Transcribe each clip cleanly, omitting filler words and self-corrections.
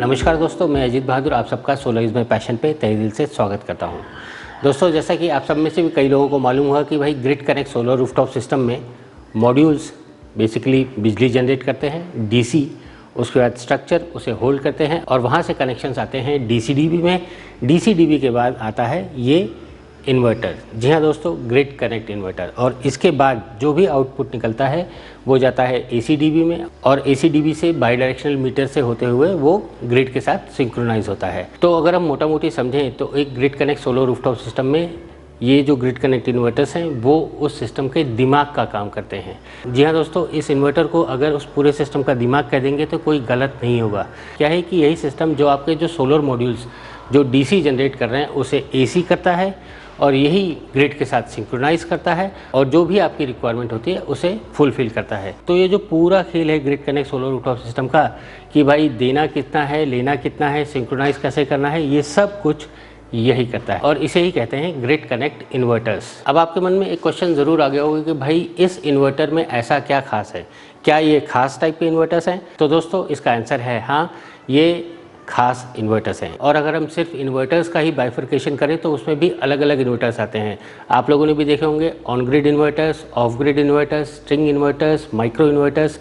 नमस्कार दोस्तों, मैं अजीत बहादुर आप सबका सोलर इज माय पैशन पे तहे दिल से स्वागत करता हूं। दोस्तों, जैसा कि आप सब में से भी कई लोगों को मालूम हुआ कि भाई grid connect solar rooftop system में मॉड्यूल्स बेसिकली बिजली जनरेट करते हैं डीसी, उसके बाद स्ट्रक्चर उसे होल्ड करते हैं और वहां से कनेक्शंस आते हैं डीसी-डीबी में। डीसी-डीबी के बाद आता है ये इन्वर्टर। जी हाँ दोस्तों, ग्रिड कनेक्ट इन्वर्टर। और इसके बाद जो भी आउटपुट निकलता है वो जाता है एसी-डीबी में और एसी-डीबी से बाई डायरेक्शनल मीटर से होते हुए वो ग्रिड के साथ सिंक्रोनाइज होता है। तो अगर हम मोटा मोटी समझें तो एक grid connect solar rooftop system में ये जो ग्रिड कनेक्ट इन्वर्टर्स हैं वो उस सिस्टम के दिमाग का काम करते हैं। जी हाँ दोस्तों, इस इन्वर्टर को अगर उस पूरे सिस्टम का दिमाग कह देंगे तो कोई गलत नहीं होगा। क्या है कि यही सिस्टम जो आपके जो सोलर मॉड्यूल्स जो डीसी जनरेट कर रहे हैं उसे एसी करता है और यही ग्रिड के साथ सिंक्रोनाइज करता है और जो भी आपकी रिक्वायरमेंट होती है उसे फुलफिल करता है। तो ये जो पूरा खेल है grid connect solar rooftop system का कि भाई देना कितना है, लेना कितना है, सिंक्रोनाइज कैसे करना है, ये सब कुछ यही करता है और इसे ही कहते हैं ग्रिड कनेक्ट इन्वर्टर्स। अब आपके मन में एक क्वेश्चन ज़रूर आ गया होगा कि भाई इस इन्वर्टर में ऐसा क्या खास है, क्या ये खास टाइप के इन्वर्टर्स हैं? तो दोस्तों इसका आंसर है हाँ, ये खास इन्वर्टर्स हैं। और अगर हम सिर्फ इन्वर्टर्स का ही बाइफर्केशन करें तो उसमें भी अलग अलग इन्वर्टर्स आते हैं। आप लोगों ने भी देखे होंगे on grid inverters, of grid inverters, string inverters, micro inverters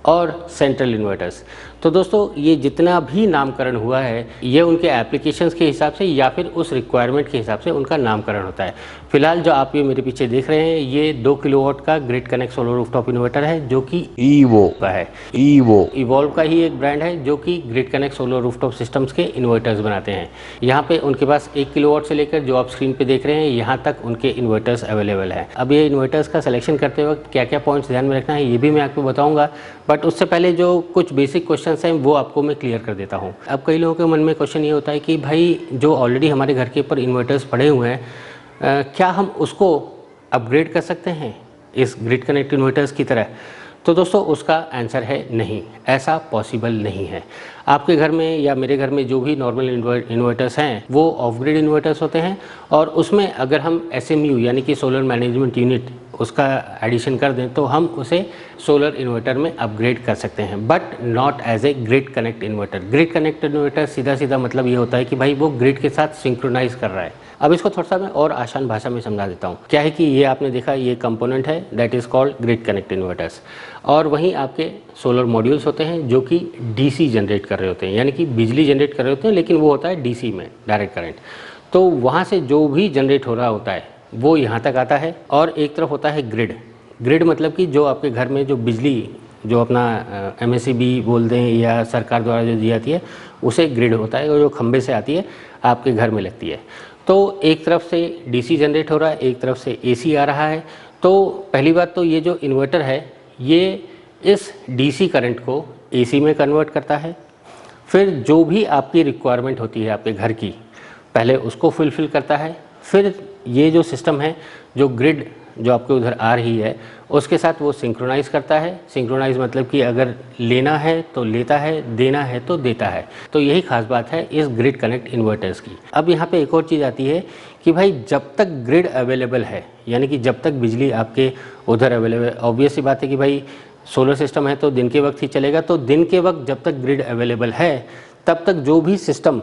और सेंट्रल इन्वर्टर्स। तो दोस्तों ये जितना भी नामकरण हुआ है ये उनके एप्लीकेशंस के हिसाब से या फिर उस रिक्वायरमेंट के हिसाब से उनका नामकरण होता है। फिलहाल जो आप ये मेरे पीछे देख रहे हैं ये 2 किलोवाट का grid connect solar rooftop inverter है जो कि ईवो का है। इवॉल्व का ही एक ब्रांड है जो कि grid connect solar rooftop systems के इन्वर्टर्स बनाते हैं। यहाँ पे उनके पास 1 किलोवाट से लेकर जो आप स्क्रीन पे देख रहे हैं यहाँ तक उनके इन्वर्टर्स अवेलेबल है। अब ये इन्वर्टर्स का सिलेक्शन करते वक्त क्या क्या पॉइंट्स ध्यान में रखना है ये भी मैं आपको बताऊँगा, बट उससे पहले जो कुछ बेसिक क्वेश्चन हैं वो आपको मैं क्लियर कर देता हूँ। अब कई लोगों के मन में क्वेश्चन ये होता है कि भाई जो ऑलरेडी हमारे घर के ऊपर इन्वर्टर्स पड़े हुए हैं क्या हम उसको अपग्रेड कर सकते हैं इस ग्रिड कनेक्ट इन्वर्टर्स की तरह? तो दोस्तों उसका आंसर है नहीं, ऐसा पॉसिबल नहीं है। आपके घर में या मेरे घर में जो भी नॉर्मल इन्वर्टर्स हैं वो ऑफ ग्रिड इन्वर्टर्स होते हैं और उसमें अगर हम SMU यानी कि सोलर मैनेजमेंट यूनिट उसका एडिशन कर दें तो हम उसे सोलर इन्वर्टर में अपग्रेड कर सकते हैं, but not as a grid connect inverter. Grid connect inverter सीधा सीधा मतलब ये होता है कि भाई वो ग्रिड के साथ सिंक्रोनाइज कर रहा है। अब इसको थोड़ा सा मैं और आसान भाषा में समझा देता हूँ। क्या है कि ये आपने देखा ये कंपोनेंट है that is called grid connect inverters और वहीं आपके सोलर मॉड्यूल्स होते हैं जो कि DC जनरेट कर रहे होते हैं, यानी कि बिजली जनरेट कर रहे होते हैं लेकिन वो होता है DC में डायरेक्ट करंट। तो वहाँ से जो भी जनरेट हो रहा होता है वो यहाँ तक आता है और एक तरफ होता है ग्रिड। ग्रिड मतलब कि जो आपके घर में जो बिजली जो अपना MSEB बोल दें या सरकार द्वारा जो दी जाती है उसे ग्रिड होता है और जो खंबे से आती है आपके घर में लगती है। तो एक तरफ से DC जनरेट हो रहा है, एक तरफ से AC आ रहा है। तो पहली बात तो ये जो इन्वर्टर है ये इस DC करंट को AC में कन्वर्ट करता है, फिर जो भी आपकी रिक्वायरमेंट होती है आपके घर की पहले उसको फुलफ़िल करता है, फिर ये जो सिस्टम है जो ग्रिड जो आपके उधर आ रही है उसके साथ वो सिंक्रोनाइज़ करता है। सिंक्रोनाइज़ मतलब कि अगर लेना है तो लेता है, देना है तो देता है। तो यही खास बात है इस ग्रिड कनेक्ट इन्वर्टर्स की। अब यहाँ पे एक और चीज़ आती है कि भाई जब तक ग्रिड अवेलेबल है यानी कि जब तक बिजली आपके उधर अवेलेबल, ऑब्वियस सी बात है कि भाई सोलर सिस्टम है तो दिन के वक्त ही चलेगा, तो दिन के वक्त जब तक ग्रिड अवेलेबल है तब तक जो भी सिस्टम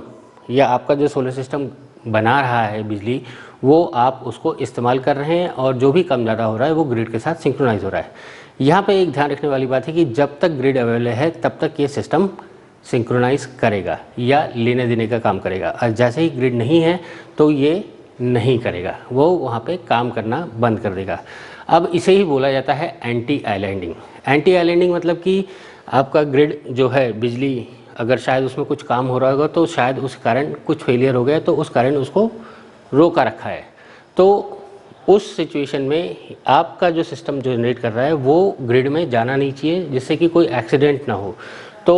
या आपका जो सोलर सिस्टम बना रहा है बिजली वो आप उसको इस्तेमाल कर रहे हैं और जो भी कम ज़्यादा हो रहा है वो ग्रिड के साथ सिंक्रोनाइज हो रहा है। यहाँ पे एक ध्यान रखने वाली बात है कि जब तक ग्रिड अवेलेबल है तब तक ये सिस्टम सिंक्रोनाइज करेगा या लेने देने का काम करेगा और जैसे ही ग्रिड नहीं है तो ये नहीं करेगा, वो वहाँ पे काम करना बंद कर देगा। अब इसे ही बोला जाता है एंटी आइलैंडिंग। एंटी आइलैंडिंग मतलब कि आपका ग्रिड जो है बिजली अगर शायद उसमें कुछ काम हो रहा होगा तो शायद उस कारण कुछ फेलियर हो गया तो उस कारण उसको रोका रखा है। तो उस सिचुएशन में आपका जो सिस्टम जनरेट कर रहा है वो ग्रिड में जाना नहीं चाहिए जिससे कि कोई एक्सीडेंट ना हो। तो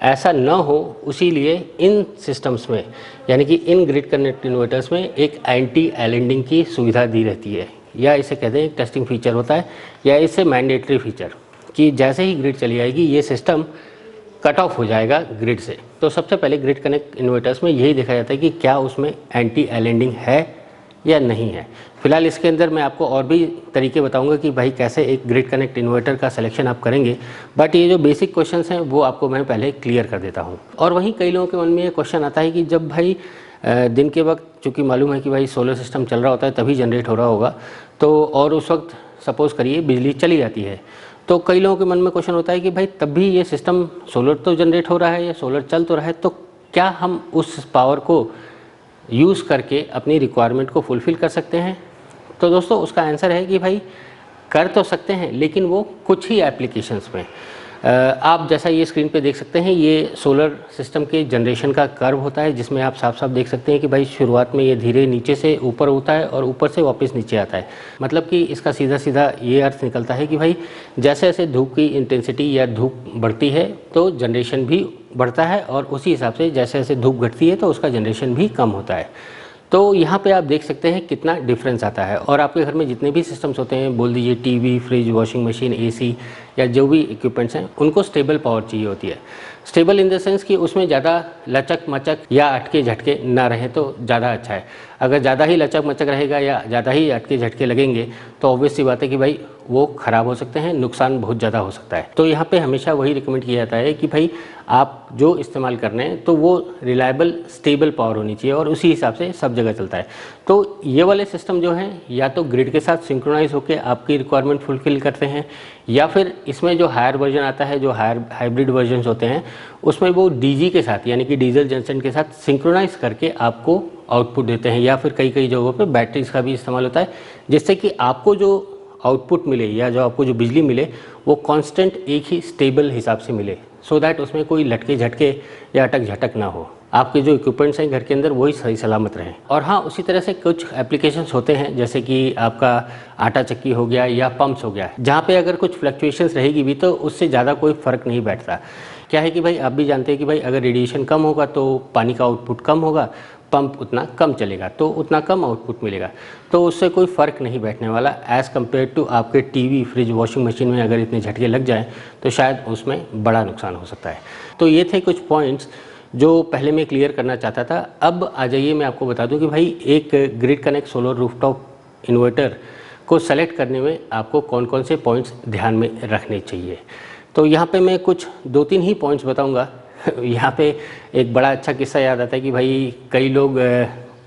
ऐसा ना हो उसीलिए इन सिस्टम्स में यानी कि इन ग्रिड कनेक्ट इन्वर्टर्स में एक एंटी आइलैंडिंग की सुविधा दी रहती है या इसे कहते हैं एक टेस्टिंग फीचर होता है या इससे मैंडेटरी फीचर कि जैसे ही ग्रिड चली आएगी ये सिस्टम कट ऑफ हो जाएगा ग्रिड से। तो सबसे पहले ग्रिड कनेक्ट इन्वर्टर्स में यही देखा जाता है कि क्या उसमें एंटी आइलैंडिंग है या नहीं है। फिलहाल इसके अंदर मैं आपको और भी तरीके बताऊंगा कि भाई कैसे एक ग्रिड कनेक्ट इन्वर्टर का सिलेक्शन आप करेंगे, बट ये जो बेसिक क्वेश्चंस हैं वो आपको मैं पहले क्लियर कर देता हूँ। और वहीं कई लोगों के मन में ये क्वेश्चन आता है कि जब भाई दिन के वक्त चूँकि मालूम है कि भाई सोलर सिस्टम चल रहा होता है तभी जनरेट हो रहा होगा, तो और उस वक्त सपोज़ करिए बिजली चली जाती है, तो कई लोगों के मन में क्वेश्चन होता है कि भाई तब भी ये सिस्टम सोलर तो जनरेट हो रहा है या सोलर चल तो रहा है, तो क्या हम उस पावर को यूज़ करके अपनी रिक्वायरमेंट को फुलफ़िल कर सकते हैं? तो दोस्तों उसका आंसर है कि भाई कर तो सकते हैं, लेकिन वो कुछ ही एप्लीकेशंस में। आप जैसा ये स्क्रीन पे देख सकते हैं, ये सोलर सिस्टम के जनरेशन का कर्व होता है, जिसमें आप साफ साफ देख सकते हैं कि भाई शुरुआत में ये धीरे नीचे से ऊपर होता है और ऊपर से वापस नीचे आता है। मतलब कि इसका सीधा सीधा ये अर्थ निकलता है कि भाई जैसे जैसे धूप की इंटेंसिटी या धूप बढ़ती है तो जनरेशन भी बढ़ता है, और उसी हिसाब से जैसे जैसे धूप घटती है तो उसका जनरेशन भी कम होता है। तो यहाँ पे आप देख सकते हैं कितना डिफरेंस आता है। और आपके घर में जितने भी सिस्टम्स होते हैं, बोल दीजिए TV, fridge, washing machine, AC या जो भी इक्विपमेंट्स हैं, उनको स्टेबल पावर चाहिए होती है। स्टेबल इन द सेंस कि उसमें ज़्यादा लचक मचक या अटके झटके ना रहे तो ज़्यादा अच्छा है। अगर ज़्यादा ही लचक मचक रहेगा या ज़्यादा ही अटके झटके लगेंगे तो ऑब्वियस सी बात है कि भाई वो ख़राब हो सकते हैं, नुकसान बहुत ज़्यादा हो सकता है। तो यहाँ पे हमेशा वही रिकमेंड किया जाता है कि भाई आप जो इस्तेमाल कर रहे हैं तो वो रिलायबल स्टेबल पावर होनी चाहिए, और उसी हिसाब से सब जगह चलता है। तो ये वाले सिस्टम जो हैं या तो ग्रिड के साथ सिंक्रोनाइज होकर आपकी रिक्वायरमेंट फुलफिल करते हैं, या फिर इसमें जो हायर वर्जन आता है, जो हाइब्रिड वर्जन होते हैं, उसमें वो डीजी के साथ यानी कि डीजल जनरेशन के साथ सिंक्रोनाइज करके आपको आउटपुट देते हैं। या फिर कई कई जगहों पे बैटरीज का भी इस्तेमाल होता है, जिससे कि आपको जो आउटपुट मिले या जो आपको जो बिजली मिले वो कांस्टेंट एक ही स्टेबल हिसाब से मिले, सो दैट उसमें कोई लटके झटके या अटक झटक ना हो, आपके जो इक्विपमेंट्स हैं घर के अंदर वही सही सलामत रहें। और हाँ, उसी तरह से कुछ एप्लीकेशंस होते हैं जैसे कि आपका आटा चक्की हो गया या पंप्स हो गया, जहाँ पे अगर कुछ फ्लक्चुएशंस रहेगी भी तो उससे ज़्यादा कोई फ़र्क नहीं बैठता। क्या है कि भाई आप भी जानते हैं कि भाई अगर रेडिएशन कम होगा तो पानी का आउटपुट कम होगा, पंप उतना कम चलेगा तो उतना कम आउटपुट मिलेगा, तो उससे कोई फ़र्क नहीं बैठने वाला एज़ कम्पेयर टू आपके टीवी, फ्रिज, वॉशिंग मशीन में अगर इतने झटके लग जाएँ तो शायद उसमें बड़ा नुकसान हो सकता है। तो ये थे कुछ पॉइंट्स जो पहले मैं क्लियर करना चाहता था। अब आ जाइए मैं आपको बता दूं कि भाई एक grid connect solar rooftop inverter को सेलेक्ट करने में आपको कौन कौन से पॉइंट्स ध्यान में रखने चाहिए। तो यहाँ पे मैं कुछ 2-3 ही पॉइंट्स बताऊंगा। यहाँ पे एक बड़ा अच्छा किस्सा याद आता है कि भाई कई लोग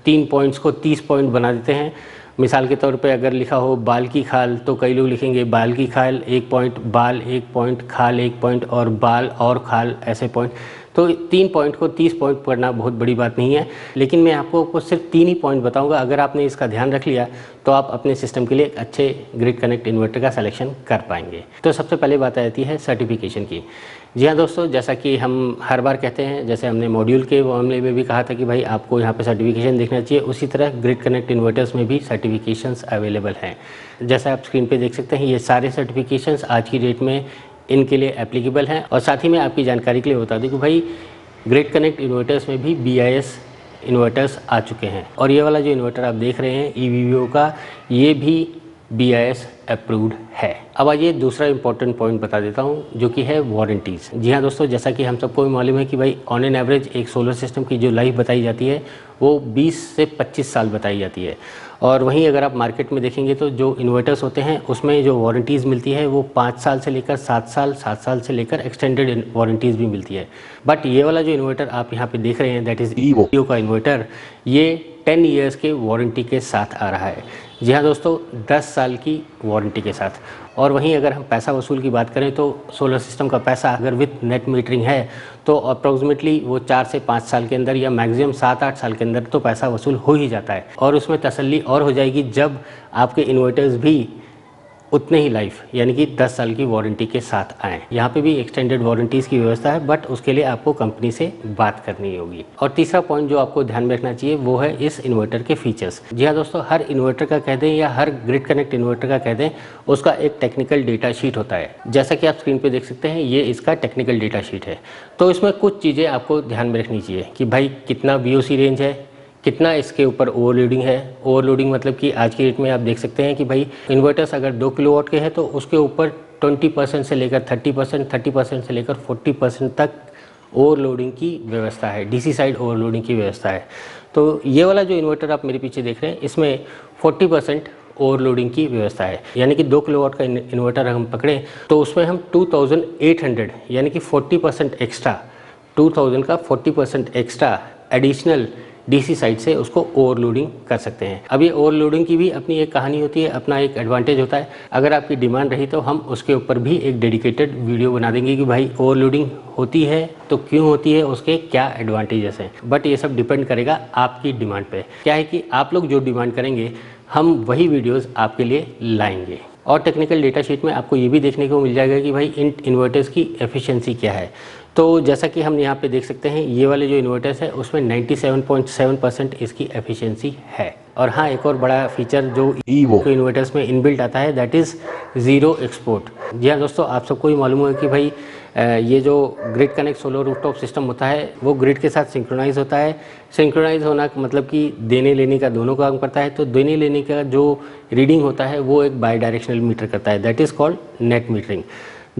3 पॉइंट्स को 30 पॉइंट बना देते हैं। मिसाल के तौर पे अगर लिखा हो बाल की खाल तो कई लोग लिखेंगे बाल की खाल 1 पॉइंट, बाल 1 पॉइंट, खाल 1 पॉइंट और बाल और खाल ऐसे पॉइंट। तो 3 पॉइंट को 30 पॉइंट पढ़ना बहुत बड़ी बात नहीं है, लेकिन मैं आपको सिर्फ 3 ही पॉइंट बताऊंगा। अगर आपने इसका ध्यान रख लिया तो आप अपने सिस्टम के लिए एक अच्छे ग्रिड कनेक्ट इन्वर्टर का सिलेक्शन कर पाएंगे। तो सबसे पहले बात आती है सर्टिफिकेशन की। जी हाँ दोस्तों, जैसा कि हम हर बार कहते हैं, जैसे हमने मॉड्यूल के मामले में भी कहा था कि भाई आपको यहाँ पे सर्टिफिकेशन देखना चाहिए, उसी तरह ग्रिड कनेक्ट इन्वर्टर्स में भी सर्टिफिकेशंस अवेलेबल हैं। जैसा आप स्क्रीन पे देख सकते हैं, ये सारे सर्टिफिकेशंस आज की डेट में इनके लिए एप्लीकेबल हैं। और साथ ही मैं आपकी जानकारी के लिए बता दूं कि भाई ग्रिड कनेक्ट इन्वर्टर्स में भी BIS इन्वर्टर्स आ चुके हैं, और ये वाला जो इन्वर्टर आप देख रहे हैं EVVO का, ये भी BIS अप्रूव्ड है। अब आइए दूसरा इंपॉर्टेंट पॉइंट बता देता हूँ जो कि है वारंटीज़। जी हाँ दोस्तों, जैसा कि हम सबको भी मालूम है कि भाई ऑन एन एवरेज एक सोलर सिस्टम की जो लाइफ बताई जाती है वो 20 से 25 साल बताई जाती है। और वहीं अगर आप मार्केट में देखेंगे तो जो इन्वर्टर्स होते हैं उसमें जो वारंटीज़ मिलती है वो 5 साल से लेकर 7 साल, 7 साल से लेकर एक्सटेंडेड वारंटीज़ भी मिलती है। बट ये वाला जो इन्वर्टर आप यहाँ पे देख रहे हैं, दैट इज़ EVO का इन्वर्टर, ये 10 ईयर्स के वारंटी के साथ आ रहा है। जी हाँ दोस्तों, 10 साल की वारंटी के साथ। और वहीं अगर हम पैसा वसूल की बात करें तो सोलर सिस्टम का पैसा अगर विथ नेट मीटरिंग है तो अप्रॉक्सीमेटली वो 4 से 5 साल के अंदर या मैक्सिमम 7-8 साल के अंदर तो पैसा वसूल हो ही जाता है। और उसमें तसल्ली और हो जाएगी जब आपके इन्वर्टर्स भी उतने ही लाइफ यानी कि 10 साल की वारंटी के साथ आएँ। यहाँ पे भी एक्सटेंडेड वारंटीज़ की व्यवस्था है, बट उसके लिए आपको कंपनी से बात करनी होगी। और तीसरा पॉइंट जो आपको ध्यान में रखना चाहिए वो है इस इन्वर्टर के फीचर्स। जी हाँ दोस्तों, हर इन्वर्टर का कह दें या हर ग्रिड कनेक्ट इन्वर्टर का कह दें, उसका एक टेक्निकल डेटा शीट होता है। जैसा कि आप स्क्रीन पर देख सकते हैं, ये इसका टेक्निकल डेटा शीट है। तो इसमें कुछ चीज़ें आपको ध्यान में रखनी चाहिए कि भाई कितना VOC रेंज है, कितना इसके ऊपर ओवरलोडिंग है। ओवरलोडिंग मतलब कि आज की डेट में आप देख सकते हैं कि भाई इन्वर्टर्स अगर 2 किलोवाट के हैं तो उसके ऊपर 20% से लेकर 30%, 30% से लेकर 40% तक ओवरलोडिंग की व्यवस्था है, DC साइड ओवरलोडिंग की व्यवस्था है। तो ये वाला जो इन्वर्टर आप मेरे पीछे देख रहे हैं, इसमें 40% ओवरलोडिंग की व्यवस्था है। यानी कि 2 किलोवाट का इन्वर्टर हम पकड़ें तो उसमें हम 2800 यानी कि 40% एक्स्ट्रा, 2000 का 40% एक्स्ट्रा एडिशनल डीसी साइड से उसको ओवरलोडिंग कर सकते हैं। अब ये ओवरलोडिंग की भी अपनी एक कहानी होती है, अपना एक एडवांटेज होता है। अगर आपकी डिमांड रही तो हम उसके ऊपर भी एक डेडिकेटेड वीडियो बना देंगे कि भाई ओवरलोडिंग होती है तो क्यों होती है, उसके क्या एडवांटेजेस हैं। बट ये सब डिपेंड करेगा आपकी डिमांड पे। क्या है कि आप लोग जो डिमांड करेंगे हम वही वीडियोस आपके लिए लाएंगे। और टेक्निकल डेटा शीट में आपको ये भी देखने को मिल जाएगा कि भाई इन इन्वर्टर्स की एफिशिएंसी क्या है। तो जैसा कि हम यहाँ पे देख सकते हैं, ये वाले जो इन्वर्टर्स है उसमें 97.7% इसकी एफिशिएंसी है। और हाँ, एक और बड़ा फीचर जो ईवो इन्वर्टर्स में इनबिल्ट आता है, दैट इज़ ज़ीरो एक्सपोर्ट। जी हाँ दोस्तों, आप सबको ही मालूम है कि भाई ये जो grid connect solar rooftop system होता है वो ग्रिड के साथ सिंक्रोनाइज होता है। सिंक्रोनाइज होना मतलब कि देने लेने का दोनों काम करता है। तो देने लेने का जो रीडिंग होता है वो एक बाई डायरेक्शनल मीटर करता है, that is called net metering.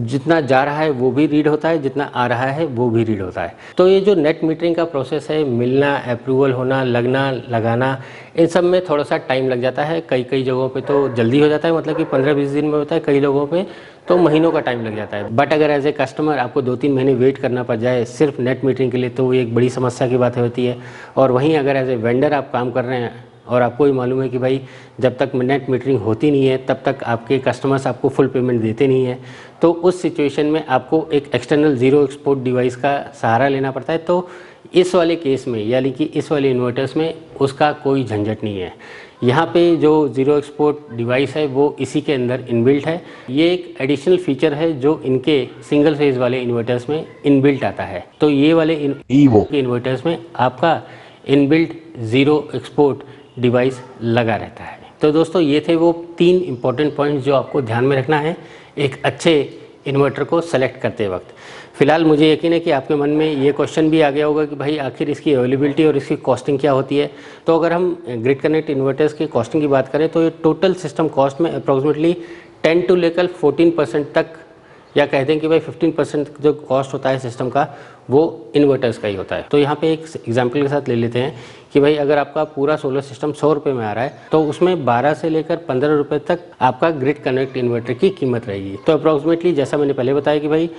जितना जा रहा है वो भी रीड होता है, जितना आ रहा है वो भी रीड होता है। तो ये जो नेट मीटरिंग का प्रोसेस है, मिलना, अप्रूवल होना, लगना, लगाना, इन सब में थोड़ा सा टाइम लग जाता है। कई जगहों पे तो जल्दी हो जाता है, मतलब कि 15-20 दिन में होता है। कई लोगों पे तो महीनों का टाइम लग जाता है। बट अगर एज ए कस्टमर आपको 2-3 महीने वेट करना पड़ जाए सिर्फ नेट मीटरिंग के लिए, तो वो एक बड़ी समस्या की बात होती है। और वहीं अगर एज ए वेंडर आप काम कर रहे हैं और आपको ही मालूम है कि भाई जब तक नेट मीटरिंग होती नहीं है तब तक आपके कस्टमर्स आपको फुल पेमेंट देते नहीं है, तो उस सिचुएशन में आपको एक एक्सटर्नल ज़ीरो एक्सपोर्ट डिवाइस का सहारा लेना पड़ता है। तो इस वाले केस में, यानी कि इस वाले इन्वर्टर्स में उसका कोई झंझट नहीं है। यहाँ पे जो ज़ीरो एक्सपोर्ट डिवाइस है वो इसी के अंदर इनबिल्ट है। ये एक एडिशनल फीचर है जो इनके सिंगल फेज वाले इन्वर्टर्स में इनबिल्ट आता है। तो ये वाले ईवो के इन्वर्टर्स में आपका इनबिल्ट ज़ीरो एक्सपोर्ट डिवाइस लगा रहता है। तो दोस्तों, ये थे वो 3 इंपॉर्टेंट पॉइंट्स जो आपको ध्यान में रखना है एक अच्छे इन्वर्टर को सेलेक्ट करते वक्त। फिलहाल मुझे यकीन है कि आपके मन में ये क्वेश्चन भी आ गया होगा कि भाई आखिर इसकी अवेलेबिलिटी और इसकी कॉस्टिंग क्या होती है। तो अगर हम ग्रिड कनेक्ट इन्वर्टर्स की कॉस्टिंग की बात करें तो ये टोटल सिस्टम कॉस्ट में अप्रॉक्सीमेटली 10 to लेकर 14% तक, या कहते हैं कि भाई 15% जो कॉस्ट होता है सिस्टम का वो इन्वर्टर्स का ही होता है। तो यहाँ पे एक एग्जांपल के साथ ले लेते हैं कि भाई अगर आपका पूरा सोलर सिस्टम 100 रुपये में आ रहा है तो उसमें 12 से लेकर 15 रुपये तक आपका ग्रिड कनेक्ट इन्वर्टर की कीमत रहेगी। तो अप्रॉक्सीमेटली जैसा मैंने पहले बताया कि भाई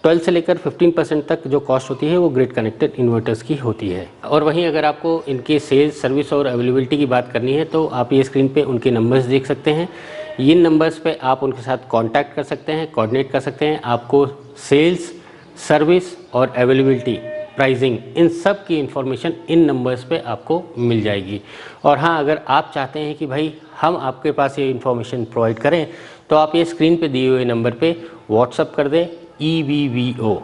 12 से लेकर 15% तक जो कॉस्ट होती है वो ग्रिड कनेक्टेड इन्वर्टर्स की होती है। और वहीं अगर आपको इनके सेल्स, सर्विस और अवेलेबिलिटी की बात करनी है तो आप ये स्क्रीन पे उनके नंबर्स देख सकते हैं। इन नंबर्स पे आप उनके साथ कांटेक्ट कर सकते हैं, कोऑर्डिनेट कर सकते हैं। आपको सेल्स, सर्विस और अवेलेबिलिटी, प्राइसिंग, इन सब की इन्फॉर्मेशन इन नंबर्स पे आपको मिल जाएगी। और हाँ, अगर आप चाहते हैं कि भाई हम आपके पास ये इन्फॉर्मेशन प्रोवाइड करें तो आप ये स्क्रीन पे दिए हुए नंबर पे व्हाट्सअप कर दें EVVO।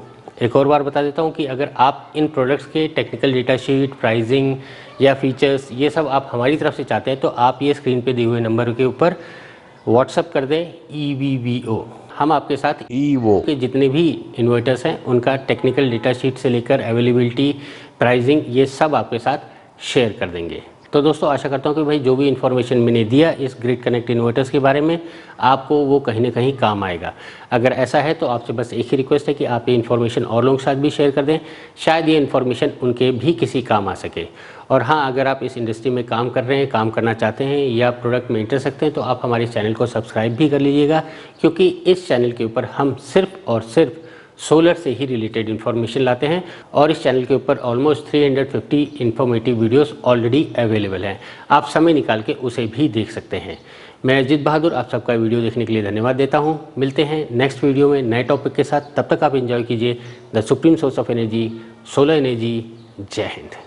एक और बार बता देता हूँ कि अगर आप इन प्रोडक्ट्स के टेक्निकल डेटा शीट, प्राइसिंग या फीचर्स ये सब आप हमारी तरफ से चाहते हैं तो आप ये स्क्रीन पे दिए हुए नंबर के ऊपर व्हाट्सअप कर दें EVVO। हम आपके साथ ईवो के जितने भी इन्वर्टर्स हैं उनका टेक्निकल डेटा शीट से लेकर अवेलेबिलिटी, प्राइसिंग, ये सब आपके साथ शेयर कर देंगे। तो दोस्तों, आशा करता हूँ कि भाई जो भी इन्फॉर्मेशन मैंने दिया इस ग्रिड कनेक्ट इन्वर्टर्स के बारे में आपको वो कहीं ना कहीं काम आएगा। अगर ऐसा है तो आपसे बस एक ही रिक्वेस्ट है कि आप ये इन्फॉर्मेशन और लोगों के साथ भी शेयर कर दें, शायद ये इन्फॉर्मेशन उनके भी किसी काम आ सके। और हाँ, अगर आप इस इंडस्ट्री में काम कर रहे हैं, काम करना चाहते हैं या प्रोडक्ट में इंटरेस्ट रखते हैं तो आप हमारे चैनल को सब्सक्राइब भी कर लीजिएगा, क्योंकि इस चैनल के ऊपर हम सिर्फ और सिर्फ सोलर से ही रिलेटेड इन्फॉर्मेशन लाते हैं। और इस चैनल के ऊपर almost 350 informative videos already available हैं, आप समय निकाल के उसे भी देख सकते हैं। मैं अजित बहादुर आप सबका वीडियो देखने के लिए धन्यवाद देता हूं। मिलते हैं नेक्स्ट वीडियो में नए टॉपिक के साथ, तब तक आप एंजॉय कीजिए the supreme source of energy, solar energy. जय हिंद।